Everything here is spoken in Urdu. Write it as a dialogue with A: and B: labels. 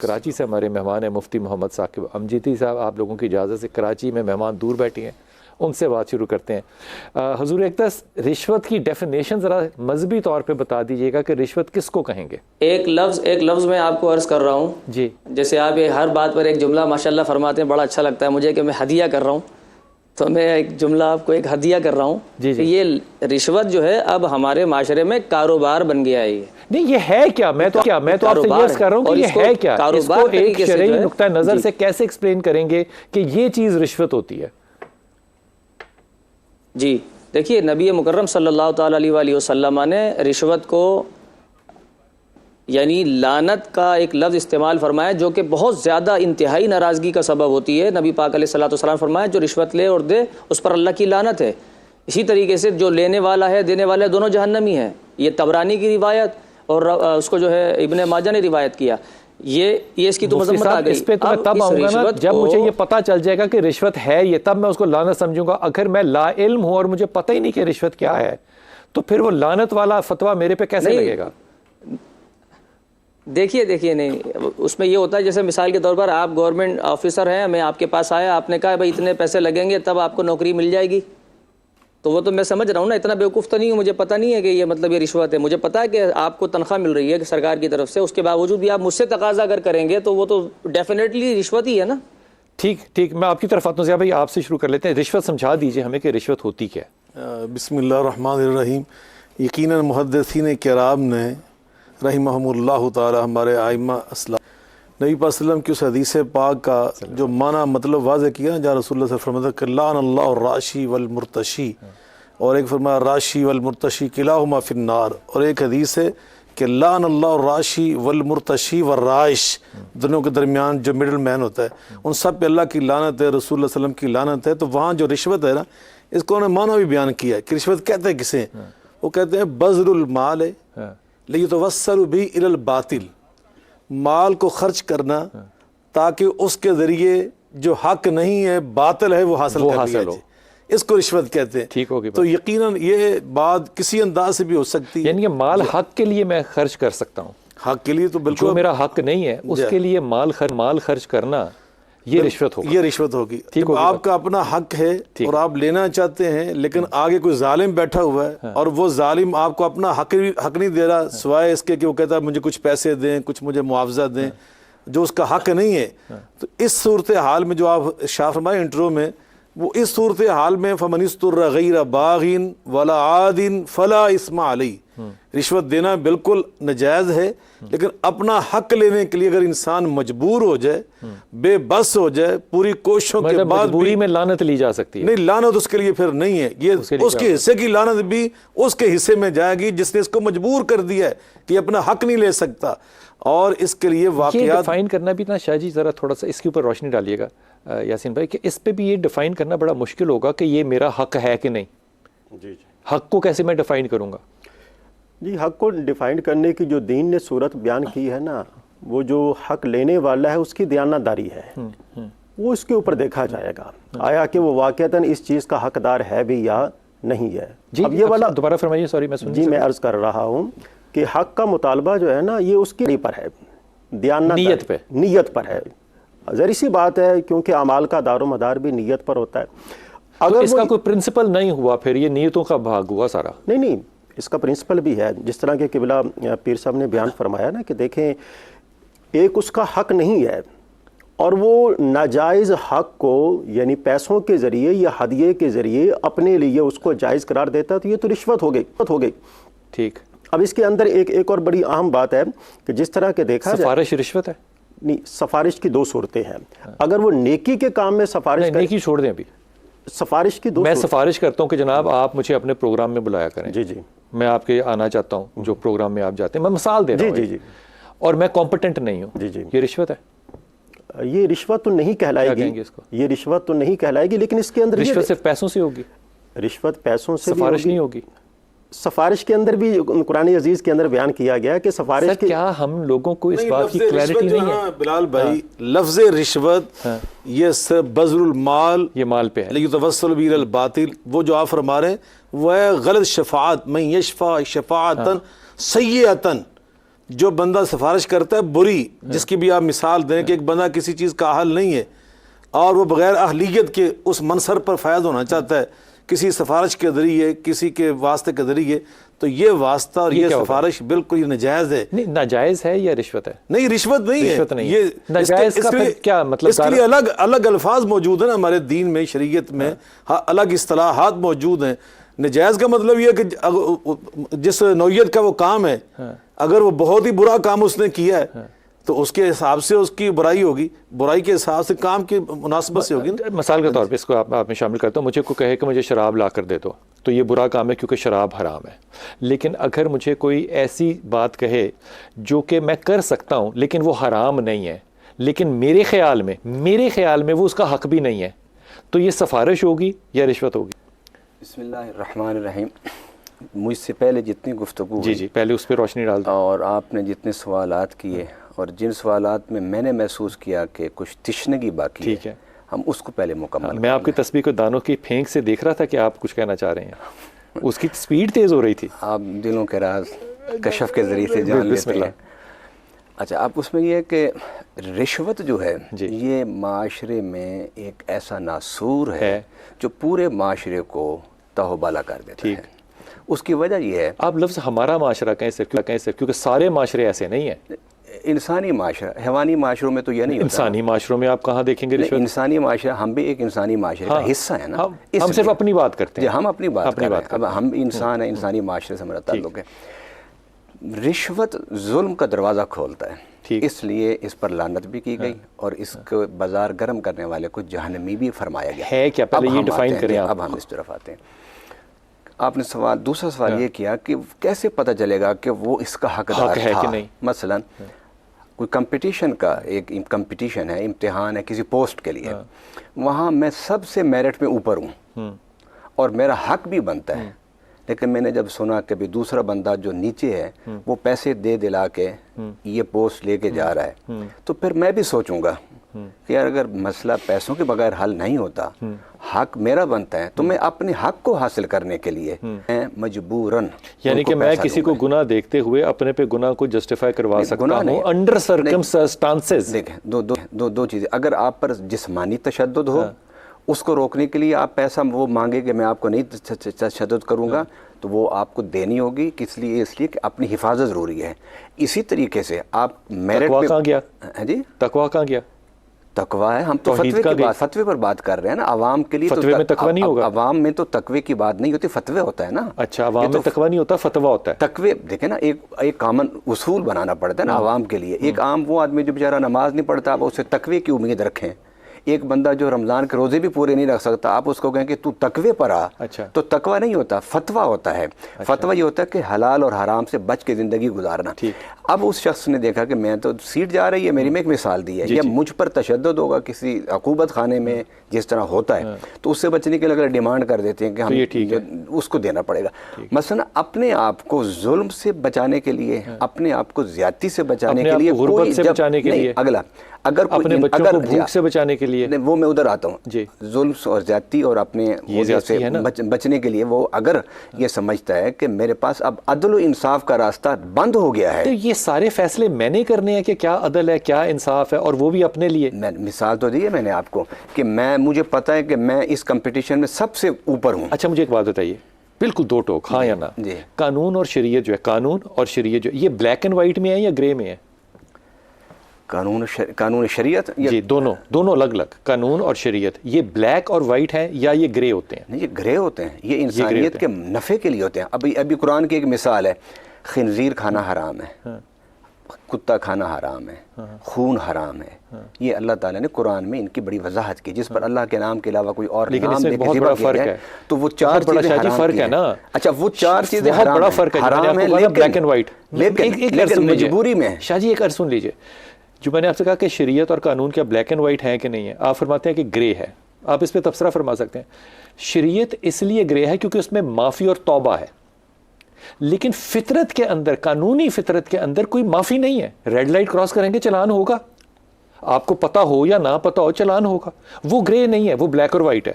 A: کراچی سے ہمارے مہمان ہیں مفتی محمد ثاقب امجدی صاحب. آپ لوگوں کی اجازت سے کراچی میں مہمان دور بیٹھے ہیں, ان سے بات شروع کرتے ہیں. حضور اقدس, رشوت کی ڈیفینیشن ذرا مذہبی طور پہ بتا دیجیے گا کہ رشوت کس کو کہیں گے؟ ایک
B: لفظ میں آپ کو عرض کر رہا ہوں
A: جی.
B: جیسے آپ یہ ہر بات پر ایک جملہ ماشاءاللہ فرماتے ہیں, بڑا اچھا لگتا ہے مجھے کہ میں ہدیہ کر رہا ہوں, تو میں ایک جملہ آپ کو ایک ہدیہ کر رہا ہوں
A: جی
B: کہ یہ رشوت جو ہے اب ہمارے معاشرے میں کاروبار بن گیا ہے.
A: نہیں, یہ ہے کیا؟ میں تو آپ سے یہ کر رہا ہوں کہ یہ ہے کیا؟ اس کو ایک شرعی نقطہ نظر سے کیسے ایکسپلین کریں گے کہ یہ چیز رشوت ہوتی ہے؟
B: جی دیکھیے, نبی مکرم صلی اللہ تعالی علیہ وآلہ وسلم نے رشوت کو یعنی لعنت کا ایک لفظ استعمال فرمایا جو کہ بہت زیادہ انتہائی ناراضگی کا سبب ہوتی ہے. نبی پاک علیہ الصلوۃ والسلام فرمایا جو رشوت لے اور دے اس پر اللہ کی لعنت ہے. اسی طریقے سے جو لینے والا ہے دینے والا ہے دونوں جہنمی ہیں. یہ طبرانی کی روایت اور اس کو جو ہے ابن ماجہ نے روایت کیا. یہ اس کی تو مذمت آ گئی.
A: اس پہ تو میں تب آؤں گا نا جب مجھے یہ پتہ چل جائے گا کہ رشوت ہے یہ, تب میں اس کو لعنت سمجھوں گا. اگر میں لا علم ہوں اور مجھے پتہ ہی نہیں کہ رشوت کیا ہے تو پھر وہ لعنت والا فتویٰ میرے پہ کیسے لگے گا؟
B: دیکھیے نہیں, اس میں یہ ہوتا ہے جیسے مثال کے طور پر آپ گورنمنٹ آفیسر ہیں, میں آپ کے پاس آیا, آپ نے کہا بھائی اتنے پیسے لگیں گے تب آپ کو نوکری مل جائے گی, تو وہ تو میں سمجھ رہا ہوں نا, اتنا بیوقوف تو نہیں ہوں, مجھے پتہ نہیں ہے کہ یہ مطلب یہ رشوت ہے. مجھے پتہ ہے کہ آپ کو تنخواہ مل رہی ہے سرکار کی طرف سے, اس کے باوجود بھی آپ مجھ سے تقاضا اگر کریں گے تو وہ تو ڈیفینیٹلی رشوت ہی ہے نا.
A: ٹھیک, میں آپ کی طرف آتا ہوں. ضیاء بھائی آپ سے شروع کر لیتے ہیں, رشوت سمجھا دیجئے ہمیں کہ رشوت ہوتی کیا ہے.
C: بسم اللہ الرحمن الرحیم. یقیناً محدثین کرام نے رحمہم اللہ تعالی, ہمارے ائمہ اسلاف, نبی پاک صلی اللہ علیہ وسلم کی اس حدیث پاک کا جو معنی مطلب واضح کیا, جہاں رسول اللہ صلی اللہ علیہ وسلم فرماتا کہ لعن اللہ الراشی والمرتشی, اور ایک فرمایا راشی والمرتشی کلاہما فی النار, اور ایک حدیث ہے کہ لعن اللہ الراشی والمرتشی والرائش, دونوں کے درمیان جو مڈل مین ہوتا ہے ان سب پہ اللہ کی لعنت ہے, رسول اللہ صلی اللہ علیہ وسلم کی لعنت ہے. تو وہاں جو رشوت ہے نا, اس کو انہوں نے معنی بھی بیان کیا ہے کہ رشوت کہتے ہیں کسے, وہ کہتے ہیں بذل المال لیتوصل بھی الی الباطل, مال کو خرچ کرنا تاکہ اس کے ذریعے جو حق نہیں ہے باطل ہے وہ حاصل کر لیا جائے, اس کو رشوت کہتے ہیں.
A: ٹھیک ہوگی.
C: تو یقیناً یہ بات کسی انداز سے بھی ہو سکتی ہے,
A: یعنی کہ مال حق کے لیے میں خرچ کر سکتا ہوں,
C: حق کے لیے تو بالکل
A: جو میرا حق نہیں ہے اس کے لیے مال خرچ کرنا یہ رشوت ہوگی.
C: یہ رشوت ہوگی. جب آپ کا اپنا حق ہے اور آپ لینا چاہتے ہیں لیکن آگے کوئی ظالم بیٹھا ہوا ہے اور وہ ظالم آپ کو اپنا حق نہیں دے رہا, سوائے اس کے کہ وہ کہتا ہے مجھے کچھ پیسے دیں, کچھ مجھے معاوضہ دیں, جو اس کا حق نہیں ہے, تو اس صورتحال میں جو آپ شاہ فرمائے انٹرو میں, وہ اس صورتحال میں فمن استر غیر باغ ولا عاد فلا اثم علیہ, رشوت دینا بالکل ناجائز ہے, لیکن اپنا حق لینے کے لیے اگر انسان مجبور ہو جائے, بے بس ہو جائے, پوری کوششوں کے بعد
A: مجبوری میں لعنت لی جا سکتی ہے.
C: نہیں, لعنت اس کے لیے پھر نہیں ہے, یہ اس کے حصے کی لعنت بھی اس کے حصے میں جائے گی جس نے اس کو مجبور کر دیا ہے کہ یہ اپنا حق نہیں لے سکتا. اور اس کے لیے واقعات
A: ڈیفائن کرنا بھی نا شاہ جی, ذرا تھوڑا سا اس کے اوپر روشنی ڈالیے گا یاسین بھائی, کہ اس پہ بھی یہ ڈیفائن کرنا بڑا مشکل ہوگا کہ یہ میرا حق ہے کہ نہیں.
D: جی
A: حق کو کیسے میں ڈیفائن کروں گا؟
D: جی, حق کو ڈیفائن کرنے کی جو دین نے صورت بیان کی ہے نا, وہ جو حق لینے والا ہے اس کی دیانتداری ہے, وہ اس کے اوپر دیکھا جائے گا آیا کہ وہ واقعتاً اس چیز کا حقدار ہے بھی یا نہیں ہے.
A: اب یہ والا دوبارہ فرمائیے. سوری میں سن.
D: جی, میں عرض کر رہا ہوں کہ حق کا مطالبہ جو ہے نا یہ اس کی پر ہے, نیت پر ہے. ظاہر سی بات ہے کیونکہ اعمال کا دار و مدار بھی نیت پر ہوتا ہے.
A: اگر اس کا کوئی پرنسپل نہیں ہوا پھر یہ نیتوں کا بھاگ ہوا سارا.
D: نہیں, اس کا پرنسپل بھی ہے, جس طرح کہ قبلہ پیر صاحب نے بیان فرمایا نا کہ دیکھیں ایک اس کا حق نہیں ہے اور وہ ناجائز حق کو یعنی پیسوں کے ذریعے یا ہدیے کے ذریعے اپنے لیے اس کو جائز قرار دیتا ہے, تو یہ تو رشوت ہو گئی.
A: ٹھیک.
D: اب اس کے اندر ایک اور بڑی اہم بات ہے کہ جس طرح کہ دیکھا جائے,
A: سفارش رشوت ہے؟
D: نہیں, سفارش کی دو صورتیں ہیں. اگر وہ نیکی کے کام میں سفارش,
A: نیکی چھوڑ دیں ابھی,
D: سفارش کی دو,
A: میں سفارش کرتا ہوں کہ جناب آپ مجھے اپنے پروگرام میں بلایا کریں.
D: جی,
A: میں آپ کے آنا چاہتا ہوں جو پروگرام میں آپ جاتے ہیں, میں مثال دے رہا ہوں.
D: جی,
A: اور میں کمپٹنٹ نہیں ہوں.
D: جی,
A: یہ رشوت ہے؟
D: یہ رشوت تو نہیں کہلائے گی, یہ رشوت تو نہیں کہلائے گی, لیکن اس کے اندر
A: رشوت صرف پیسوں سے ہوگی,
D: رشوت پیسوں سے
A: سفارش نہیں ہوگی.
D: سفارش کے اندر بھی قرآن عزیز کے اندر بیان کیا گیا کہ سفارش
A: کے, کیا ہم لوگوں کو اس بات کی کلیئرٹی نہیں ہے؟
C: بلال بھائی, لفظ رشوت یہ صرف بذل المال,
A: یہ مال پہ ہے,
C: لیکن توسل بھی الباطل, وہ جو آپ فرما رہے ہیں وہ ہے غلط شفاعت, من یشفع شفاعتا سیئتا, جو بندہ سفارش کرتا ہے بری، جس کی بھی آپ مثال دیں کہ ایک بندہ کسی چیز کا اہل نہیں ہے اور وہ بغیر اہلیت کے اس منصب پر فائز ہونا چاہتا ہے کسی سفارش کے ذریعے، کسی کے واسطے کے ذریعے، تو یہ واسطہ اور یہ سفارش بالکل ناجائز ہے۔
A: نہیں ناجائز ہے یا رشوت ہے؟
C: نہیں رشوت نہیں ہے،
A: رشوت نہیں
C: یہ
A: ناجائز کا پھر کیا مطلب؟
C: اس کے لیے الگ الفاظ موجود ہیں ہمارے دین میں، شریعت میں الگ اصطلاحات موجود ہیں۔ ناجائز کا مطلب یہ کہ جس نوعیت کا وہ کام ہے، اگر وہ بہت ہی برا کام اس نے کیا ہے تو اس کے حساب سے اس کی برائی ہوگی، برائی کے حساب سے کام کی مناسبت سے ہوگی۔
A: مثال کے طور پہ اس کو آپ میں شامل کرتا ہوں، مجھے کوئی کہے کہ مجھے شراب لا کر دے دو تو یہ برا کام ہے کیونکہ شراب حرام ہے، لیکن اگر مجھے کوئی ایسی بات کہے جو کہ میں کر سکتا ہوں لیکن وہ حرام نہیں ہے، لیکن میرے خیال میں وہ اس کا حق بھی نہیں ہے، تو یہ سفارش ہوگی یا رشوت ہوگی؟
E: بسم اللہ الرحمن الرحیم۔ مجھ سے پہلے جتنی گفتگو
A: جی پہلے اس پہ روشنی ڈال دیں،
E: اور آپ نے جتنے سوالات کیے اور جن سوالات میں میں نے محسوس کیا کہ کچھ تشنگی باقی
A: ٹھیک ہے،
E: ہم اس کو پہلے مکمل
A: میں آپ کی تسبیح کو دانوں کی پھینک سے دیکھ رہا تھا کہ آپ کچھ کہنا چاہ رہے ہیں، اس کی سپیڈ تیز ہو رہی تھی۔
E: آپ دلوں کے راز کشف کے ذریعے سے جان
A: بسم
E: لیتے
A: اللہ۔
E: ہیں۔ اچھا، آپ اس میں یہ ہے کہ رشوت جو ہے
A: جی
E: یہ معاشرے میں ایک ایسا ناسور ہے جو پورے معاشرے کو تہو بالا کر دیتا ہے۔ اس کی وجہ یہ ہے،
A: آپ لفظ ہمارا معاشرہ کہیں سے کیونکہ سارے معاشرے ایسے نہیں ہیں۔
E: انسانی معاشرہ، حیوانی معاشروں میں تو یہ نہیں ہوتا۔
A: انسانی معاشروں میں آپ کہاں دیکھیں گے رشوت؟
E: انسانی معاشرہ، ہم بھی ایک انسانی معاشرے کا حصہ ہے نا۔
A: ہم صرف اپنی بات کرتے ہیں،
E: ہم اپنی بات کر رہے ہیں، اب ہم انسان ہیں، انسانی معاشرے سے ہمارا تعلق ہے۔ رشوت ظلم کا دروازہ کھولتا ہے، اس لیے اس پر لعنت بھی کی گئی اور اس کو بازار گرم کرنے والے کو جہنمی بھی فرمایا گیا
A: ہے کیا؟ پہلے یہ ڈیفائن کریں آپ۔
E: اب ہم اس طرف آتے ہیں۔ آپ نے دوسرا سوال یہ کیا کہ کیسے پتہ چلے گا کہ وہ اس کا حقدار
A: ہے
E: تھا؟
A: کہ نہیں؟
E: مثلا کوئی کمپٹیشن کا ایک کمپٹیشن ہے، امتحان ہے کسی پوسٹ کے لیے، وہاں میں سب سے میرٹ میں اوپر ہوں اور میرا حق بھی بنتا ہے، لیکن میں نے جب سنا کہ دوسرا بندہ جو نیچے ہے وہ پیسے دے دلا کے یہ پوسٹ لے کے جا رہا ہے، تو پھر میں بھی سوچوں گا کہ یار اگر مسئلہ پیسوں کے بغیر حل نہیں ہوتا، حق میرا بنتا ہے، تو میں اپنے حق کو حاصل کرنے کے لیے میں مجبوراً،
A: یعنی کہ میں کسی کو گناہ دیکھتے ہوئے اپنے پہ گناہ کو جسٹیفائی کروا سکتا ہوں انڈر سرکمسٹانسز۔
E: دیکھیں دو چیزیں، اگر آپ پر جسمانی تشدد ہو، اس کو روکنے کے لیے آپ پیسہ وہ مانگے کہ میں آپ کو نہیں تشدد کروں گا، تو وہ آپ کو دینی ہوگی، اس لیے کہ اپنی حفاظت ضروری ہے۔ اسی طریقے سے آپ میرٹ
A: تقویٰ کہاں گیا؟
E: جی
A: تقویٰ کہاں گیا؟
E: تقویٰ ہے، ہم تو فتوے پر بات کر رہے ہیں نا، عوام کے لیے۔
A: فتوے میں تقویٰ نہیں ہوگا؟
E: عوام میں تو تقوی کی بات نہیں ہوتی، فتوے ہوتا ہے نا۔
A: اچھا، عوام میں تقویٰ نہیں ہوتا، فتویٰ ہوتا ہے۔
E: تقوی دیکھیں نا، ایک کامن اصول بنانا پڑتا ہے نا عوام کے لیے۔ ایک عام وہ آدمی جو بیچارہ نماز نہیں پڑھتا، آپ اسے تقوی کی امید رکھیں۔ ایک بندہ جو رمضان کے روزے بھی پورے نہیں رکھ سکتا، آپ اس کو کہیں کہ تو تقوی پر آ، تو تقوی نہیں ہوتا، فتویٰ ہوتا ہے۔ فتویٰ یہ ہوتا ہے کہ حلال اور حرام سے بچ کے زندگی گزارنا۔ اب اس شخص نے دیکھا کہ میں تو سیٹ جا رہی ہے، میری میں ایک مثال دی ہے، یا مجھ پر تشدد ہوگا کسی عقوبت خانے میں جس طرح ہوتا ہے، تو اس سے بچنے کے لیے اگر ڈیمانڈ کر دیتے ہیں کہ ہم اس کو دینا پڑے گا۔ مثلا اپنے آپ کو ظلم سے بچانے کے لیے، اپنے آپ کو زیادتی سے بچانے کے لیے،
A: غربت سے بچانے کے لیے،
E: اگلا اگر
A: اپنے بچوں کو بھوک سے بچانے کے لیے،
E: وہ میں ادھر آتا ہوں، ظلم اور زیادتی اور اپنے سے بچنے کے لیے، وہ اگر یہ سمجھتا ہے کہ میرے پاس اب عدل و انصاف کا راستہ بند ہو گیا ہے،
A: تو یہ سارے فیصلے میں نے کرنے ہیں کہ کیا عدل ہے، کیا انصاف ہے، اور وہ بھی اپنے لیے۔
E: مثال تو دی ہے میں نے آپ کو کہ مجھے پتا ہے کہ میں اس کمپٹیشن میں سب سے اوپر ہوں۔
A: اچھا مجھے ایک بات بتائیے، بالکل دو ٹوک، ہاں یا نا، قانون اور شریعت جو ہے، قانون اور شریعت جو یہ بلیک اینڈ وائٹ میں ہے یا گرے میں ہے؟
E: قانون شریعت
A: جی دونوں الگ الگ، قانون اور شریعت یہ بلیک اور وائٹ ہیں یا یہ گرے ہوتے ہیں؟
E: نہیں، یہ گرے ہوتے ہیں، یہ انسانیت کے نفع کے لیے ہوتے ہیں۔ ابھی قرآن کی ایک مثال ہے، خنزیر کھانا حرام ہے، کتا کھانا حرام ہے، خون حرام ہے، یہ اللہ تعالیٰ نے قرآن میں ان کی بڑی وضاحت کی، جس پر اللہ کے نام کے علاوہ کوئی اور
A: لیکن
E: نام
A: اس میں بہت بڑا فرق ہے،
E: تو وہ چار چیزیں حرام ہیں نا۔ اچھا وہ چار چیزیں
A: بہت بڑا فرق ہے،
E: حرام ہے،
A: بلیک اینڈ وائٹ،
E: لیکن مجبوری میں۔
A: شاہ جی ایک عرض سن لیجئے، جو میں نے آپ سے کہا کہ شریعت اور قانون کیا بلیک اینڈ وائٹ ہے کہ نہیں ہے، آپ فرماتے ہیں کہ گرے ہے، آپ اس پہ تبصرہ فرما سکتے ہیں۔ شریعت اس لیے گرے ہے کیونکہ اس میں معافی اور توبہ ہے، لیکن فطرت کے اندر، قانونی فطرت کے اندر کوئی معافی نہیں ہے۔ ریڈ لائٹ کراس کریں گے چلان ہوگا، آپ کو پتا ہو یا نہ پتا ہو چلان ہوگا، وہ گرے نہیں ہے، وہ بلیک اور وائٹ ہے۔